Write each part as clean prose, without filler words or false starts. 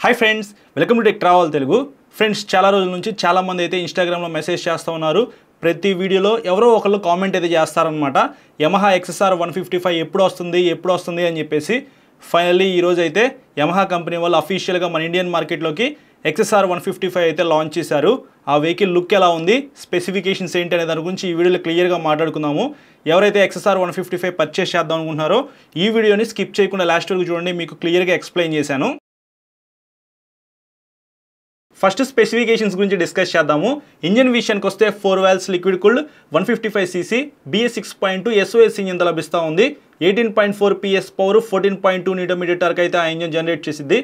Hi friends, welcome to tech travel Telugu. Friends, చాలా రోజుల నుంచి చాలామంది అయితే ఇన్స్టాగ్రామ్లో మెసేజ్ చేస్తూ ఉన్నారు. ప్రతి వీడియోలో ఎవరో ఒకళ్ళు కామెంట్ అయితే చేస్తారనమాట. యమహా XSR 155 ఎప్పుడు వస్తుంది అని చెప్పేసి. ఫైనల్లీ ఈరోజు అయితే యమహా కంపెనీ వాళ్ళు అఫీషియల్గా మన ఇండియన్ మార్కెట్లోకి XSR 155 అయితే లాంచ్ చేశారు. ఆ వెహికల్ లుక్ ఎలా ఉంది, స్పెసిఫికేషన్స్ ఏంటి అనే దాని గురించి ఈ వీడియోలో క్లియర్గా మాట్లాడుకుందాము. ఎవరైతే XSR 155 పర్చేస్ చేద్దాం అనుకుంటున్నారో ఈ వీడియోని స్కిప్ చేయకుండా లాస్ట్ వరకు చూడండి, మీకు క్లియర్గా ఎక్స్ప్లెయిన్ చేశాను. ఫస్ట్ స్పెసిఫికేషన్స్ గురించి డిస్కస్ చేద్దాము. ఇంజిన్ విషయానికి వస్తే 4 valves liquid cooled 155cc BS 6.2 SOS engine లభిస్తూ ఉంది. 18.4 PS పవర్, 14.2 Nm టార్క్ అయితే ఆ ఇంజిన్ జనరేట్ చేసింది.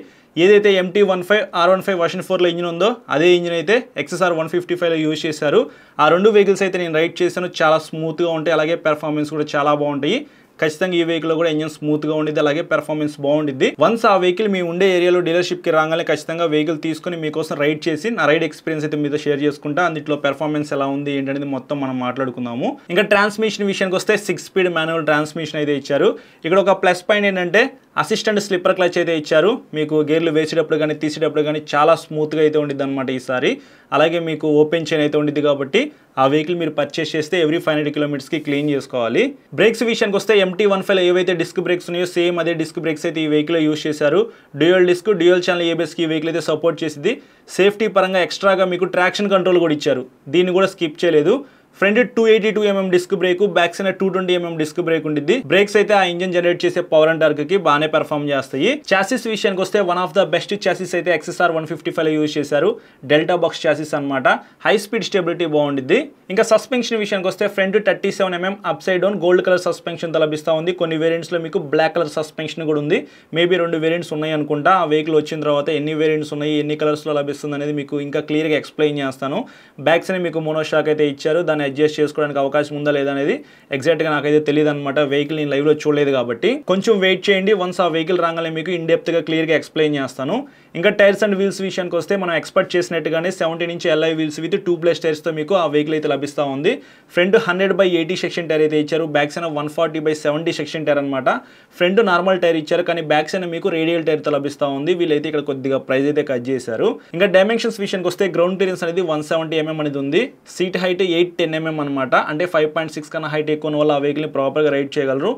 ఏదైతే MT15 R15 వర్షన్ 4లో ఇంజిన్ ఉందో అదే ఇంజిన్ అయితే XSR 155లో యూజ్ చేశారు. ఆ రెండు వెహికల్స్ అయితే నేను రైడ్ చేశాను. చాలా స్మూత్గా ఉంటాయి, అలాగే పెర్ఫార్మెన్స్ కూడా చాలా బాగుంటాయి. ఖచ్చితంగా ఈ వెహికల్ కూడా ఇంజిన్ స్మూత్గా ఉండిద్ది, అలాగే పెర్ఫార్మెన్స్ బాగుండిద్ది. వన్స్ ఆ వెహికల్ మీ ఉండే ఏరియాలో డీలర్షిప్కి రాగానే ఖచ్చితంగా వెహికల్ తీసుకుని మీకోసం రైడ్ చేసి నా రైడ్ ఎక్స్పీరియన్స్ అయితే మీతో షేర్ చేసుకుంటా. అందులో పెర్ఫార్మెన్స్ ఎలా ఉంది ఏంటనేది మొత్తం మనం మాట్లాడుకుందాము. ఇంకా ట్రాన్స్మిషన్ విషయానికి వస్తే 6 స్పీడ్ మాన్యువల్ ట్రాన్స్మిషన్ అయితే ఇచ్చారు. ఇక్కడ ఒక ప్లస్ పాయింట్ ఏంటంటే అసిస్టెంట్ స్లిప్పర్ క్లచ్ అయితే ఇచ్చారు. మీకు గేర్లు వేసేటప్పుడు కానీ తీసేటప్పుడు కానీ చాలా స్మూత్గా అయితే ఉండిద్ది అనమాట ఈసారి. అలాగే మీకు ఓపెన్ చైన్ అయితే ఉండిద్ది కాబట్టి ఆ వెహికల్ మీరు పర్చేస్ చేస్తే ఎవ్రీ 500 కిలోమీటర్స్కి క్లీన్ చేసుకోవాలి. బ్రేక్స్ విషయానికి వస్తే MT15 ఏవైతే డిస్క్ బ్రేక్స్ ఉన్నాయో సేమ్ అదే డిస్క్ బ్రేక్స్ అయితే ఈ వెహికల్లో యూజ్ చేశారు. డ్యూయల్ డిస్క్, డ్యూయల్ ఛానల్ ABSకి ఈ వెహికల్ అయితే సపోర్ట్ చేసింది. సేఫ్టీ పరంగా ఎక్స్ట్రాగా మీకు ట్రాక్షన్ కంట్రోల్ కూడా ఇచ్చారు, దీన్ని కూడా స్కిప్ చేయలేదు. Front 282mm disc brake, back side 220mm disc brake ఉండిద్ది. బ్రేక్స్ అయితే ఆ ఇంజిన్ జనరేట్ చేసే పవర్ అండ్ టార్క్ కి బాగానే పెర్ఫార్మ్ చేస్తాయి. చాసిస్ విషయానికి వస్తే one of the best chassis అయితే XSR 155లో యూజ్ చేశారు. డెల్టా బాక్స్ చాసిస్ అనమాట. హై స్పీడ్ స్టెబిలిటీ బాగుండిద్ది. ఇంకా సస్పెన్షన్ విషయానికి వస్తే front 37mm upside down gold colour suspension తో లభిస్తూ ఉంది. కొన్ని వేరియంట్స్ లో మీకు బ్లాక్ కలర్ సస్పెన్షన్ కూడా ఉంది. మేబీ 2 వేరియంట్స్ ఉన్నాయి అనుకుంటా. ఆ వెహికల్ వచ్చిన తర్వాత ఎన్ని వేరియంట్స్ ఉన్నాయి, ఎన్ని కలర్స్ లో లభిస్తుంది అనేది మీకు ఇంకా క్లియర్ గా ఎక్స్ప్లెయిన్ చేస్తాను. బ్యాక్ సైడ్ మీకు మోనోషాక్ అయితే ఇచ్చారు. దాన్ని అడ్జస్ట్ చేసుకోవడానికి అవకాశం ఉందా లేదా అనేది ఎగ్జాక్ట్గా నాకైతే తెలియదు అనమాట. వెహికల్ నేను లైవ్లో చూడలేదు కాబట్టి కొంచెం వెయిట్ చేయండి. వన్స్ ఆ వెహికల్ రాగానే మీకు ఇన్ డెప్త్గా క్లియర్గా ఎక్స్ప్లెయిన్ చేస్తాను. ఇంకా టైర్స్ అండ్ వీల్స్ విషయానికి వస్తే మనం ఎక్స్పెక్ట్ చేసినట్టుగానే 70 ఇంచ్ LI వీల్స్ విత్ 2+ టైర్స్తో మీకు ఆ వెహికల్ అయితే లభిస్తూ ఉంది. ఫ్రంట్ 100/80 సెక్షన్ టైర్ అయితే ఇచ్చారు. బ్యాక్ సైడ్ 140/70 సెక్షన్ టైర్ అనమాట. ఫ్రంట్ నార్మల్ టైర్ ఇచ్చారు, కానీ బ్యాక్ సైడ్ మీకు రేడియల్ టైర్తో లభిస్తూ ఉంది. వీళ్ళైతే ఇక్కడ కొద్దిగా ప్రైస్ అయితే కట్ చేశారు. ఇంకా డైమెన్షన్స్ విషయానికి వస్తే గ్రౌండ్ క్లియరెన్స్ అనేది 170mm అనేది ఉంది. సీట్ హైట్ 810mm అనమాట. అంటే 5.6 కన్నా హైట్ ఎక్కువ వల్ల ఆ వెహికల్ని ప్రాపర్గా రైడ్ చేయగలరు.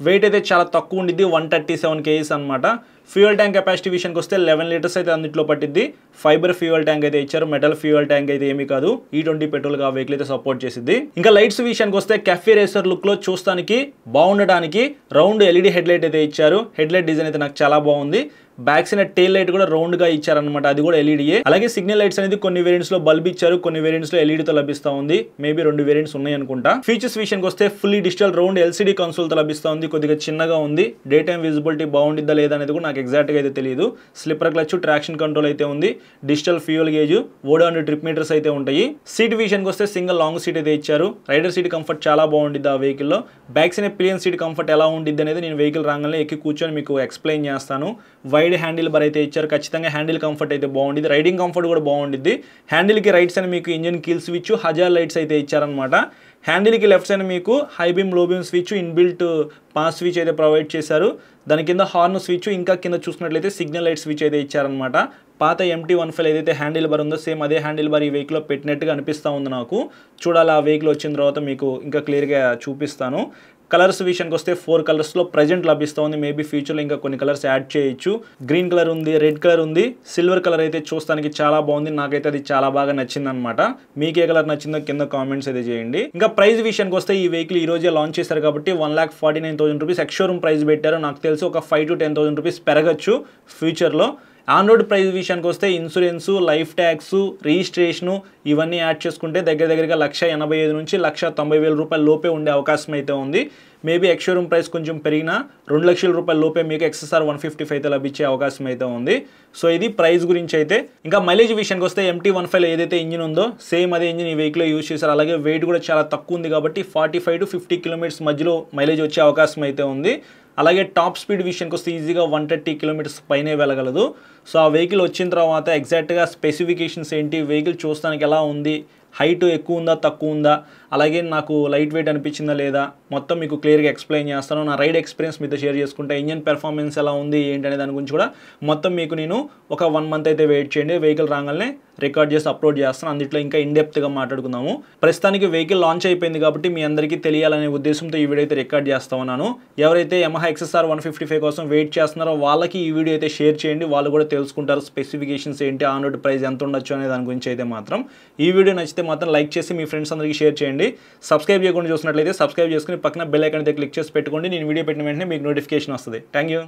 వెయిట్ అయితే చాలా తక్కువ ఉండిద్ది, 137 kgs అనమాట. ఫ్యూయల్ ట్యాంక్ కెపాసిటీ విషయానికి వస్తే 11 లీటర్స్ అయితే అందులో పట్టిద్ది. ఫైబర్ ఫ్యూయల్ ట్యాంక్ అయితే ఇచ్చారు, మెటల్ ఫ్యూయల్ ట్యాంక్ అయితే ఏమీ కాదు. E20 పెట్రోల్గా ఆ వెహికల్ అయితే సపోర్ట్ చేసింది. ఇంకా లైట్స్ విషయానికి వస్తే కెఫే రేసర్ లుక్లో చూస్తానికి బాగుండడానికి రౌండ్ LED హెడ్ లైట్ అయితే ఇచ్చారు. హెడ్ లైట్ డిజైన్ అయితే నాకు చాలా బాగుంది. బ్యాక్ సైడ్ టెయిల్ లైట్ కూడా రౌండ్ గా ఇచ్చారనమాట, అది కూడా LEDయే. అలాగే సిగ్నల్ లైట్స్ అనేది కొన్ని వేరియంట్స్ లో బల్బ్ ఇచ్చారు, కొన్ని వేరియంట్స్ లో LED తో లభిస్తూ ఉంది. మేబీ 2 వేరియంట్స్ ఉన్నాయి అనుకుంటా. ఫీచర్స్ విషయానికి వస్తే fully digital round LCD console తో లభిస్తూ ఉంది. కొద్దిగా చిన్నగా ఉంది. డే టైమ్ విజిబిలిటీ బాగుండిద్దా లేదా అనేది కూడా నాకు ఎగ్జాక్ట్ గా అయితే తెలియదు. స్లిప్పర్ క్లచ్, ట్రాక్షన్ కంట్రోల్ అయితే ఉంది. Digital fuel gauge, odo trip meters అయితే ఉంటాయి. సీట్ విషయానికి వస్తే సింగిల్ లాంగ్ సీట్ అయితే ఇచ్చారు. రైడర్ సీట్ కంఫర్ట్ చాలా బాగుండిద్ది ఆ వెహికల్ లో. Back side pillion seat comfort ఎలా ఉండిద్ది అనేది నేను వెహికల్ రాగానే ఎక్కి కూర్చొని మీకు ఎక్స్ప్లెయిన్ చేస్తాను. వైడ్ హ్యాండిల్ బార్ అయితే ఇచ్చారు. ఖచ్చితంగా హ్యాండిల్ కంఫర్ట్ అయితే బాగుండిద్ది. రైడింగ్ కంఫర్ట్ కూడా బాగుండిద్ది. హ్యాండిల్కి రైట్ సైడ్ మీకు ఇంజిన్ కీల్ స్విచ్, హజార్ లైట్స్ అయితే ఇచ్చారనమాట. హ్యాండిల్కి లెఫ్ట్ సైడ్ మీకు హై బీమ్, లో beam switch, inbuilt pass switch అయితే ప్రొవైడ్ చేశారు. దాని కింద హార్న్ స్విచ్, ఇంకా కింద చూసినట్లయితే సిగ్నల్ లైట్ స్విచ్ అయితే ఇచ్చారనమాట. పాత MT15 ఏదైతే హ్యాండిల్ బార్ ఉందో సేమ్ అదే హ్యాండిల్ బార్ ఈ వెహికల్లో పెట్టినట్టుగా అనిపిస్తూ ఉంది నాకు. చూడాలి, ఆ వెహికల్ వచ్చిన తర్వాత మీకు ఇంకా క్లియర్గా చూపిస్తాను. కలర్స్ విషయానికి వస్తే 4 కలర్స్లో ప్రజెంట్ లభిస్తూ ఉంది. మేబీ ఫ్యూచర్లో ఇంకా కొన్ని కలర్స్ యాడ్ చేయొచ్చు. గ్రీన్ కలర్ ఉంది, రెడ్ కలర్ ఉంది, సిల్వర్ కలర్ అయితే చూస్తానికి చాలా బాగుంది. నాకైతే అది చాలా బాగా నచ్చింది అనమాట. మీకు ఏ కలర్ నచ్చిందో కింద కామెంట్స్ అయితే చేయండి. ఇంకా ప్రైస్ విషయానికి వస్తే ఈ వెహికల్ ఈ రోజే లాంచ్ చేశారు కాబట్టి 1,49,000 రూపీస్ ఎక్స్షోరూమ్ ప్రైస్ పెట్టారు. నాకు తెలిసి ఒక 5,000 to 10,000 రూపీస్ పెరగచ్చు ఫ్యూచర్లో. ఆన్ రోడ్ ప్రైస్ విషయానికి వస్తే ఇన్సూరెన్సు, లైఫ్ ట్యాక్స్, రిజిస్ట్రేషను ఇవన్నీ యాడ్ చేసుకుంటే దగ్గరగా 1,85,000 నుంచి 1,90,000 రూపాయల లోపే ఉండే అవకాశం అయితే ఉంది. మేబీ ఎక్స్షోరూమ్ ప్రైస్ కొంచెం పెరిగినా 2 లక్షల రూపాయల లోపే మీకు XSR 155 అయితే లభించే అవకాశం అయితే ఉంది. సో ఇది ప్రైస్ గురించి అయితే. ఇంకా మైలేజ్ విషయానికి వస్తే MT15 ఏదైతే ఇంజిన్ ఉందో సేమ్ అదే ఇంజిన్ ఈ వెహికల్లో యూజ్ చేశారు. అలాగే వెయిట్ కూడా చాలా తక్కువ ఉంది కాబట్టి 45 to 50 కిలోమీటర్స్ మధ్యలో మైలేజ్ వచ్చే అవకాశం అయితే ఉంది. అలాగే టాప్ స్పీడ్ విషయానికి వస్తే ఈజీగా 130 కిలోమీటర్స్ పైనే వెళ్ళగలదు. సో ఆ వెహికల్ వచ్చిన తర్వాత ఎగ్జాక్ట్గా స్పెసిఫికేషన్స్ ఏంటి, వెహికల్ చూస్తానికి ఎలా ఉంది, హైట్ ఎక్కువ ఉందా తక్కువ ఉందా, అలాగే నాకు లైట్ వెయిట్ అనిపించిందా లేదా, మొత్తం మీకు క్లియర్గా ఎక్స్ప్లెయిన్ చేస్తాను. నా రైడ్ ఎక్స్పీరియన్స్ మీతో షేర్ చేసుకుంటే ఇంజన్ పెర్ఫార్మెన్స్ ఎలా ఉంది ఏంటనే దాని గురించి కూడా మొత్తం మీకు నేను ఒక 1 మంత్ అయితే వెయిట్ చేయండి. వెహికల్ రాగానే రికార్డ్ చేసి అప్లోడ్ చేస్తాను. అందులో ఇంకా ఇన్డెప్త్గా మాట్లాడుకుందాము. ప్రస్తుతానికి వెహికల్ లాంచ్ అయిపోయింది కాబట్టి మీ అందరికీ తెలియాలనే ఉద్దేశంతో ఈ వీడియో అయితే రికార్డ్ చేస్తా ఉన్నాను. ఎవరైతే Yamaha XSR 155 కోసం వెయిట్ చేస్తున్నారో వాళ్ళకి ఈ వీడియో అయితే షేర్ చేయండి. వాళ్ళు కూడా తెలుసుకుంటారు స్పెసిఫికేషన్స్ ఏంటి, ఆన్ రోడ్ ప్రైస్ ఎంత ఉండొచ్చు అనే దాని గురించి అయితే మాత్రం. ఈ వీడియో నచ్చితే మాత్రం లైక్ చేసి మీ ఫ్రెండ్స్ అందరికీ షేర్ చేయండి. సబ్స్క్రైబ్ చేయకుండా చూసినట్లయితే సబ్స్క్రైబ్ చేసుకుని పక్కన బెల్ ఐకాన్ అయితే క్లిక్ చేసి పెట్టుకోండి. నేను వీడియో పెట్టిన వెంటనే మీకు నోటిఫికేషన్ వస్తుంది. Thank you.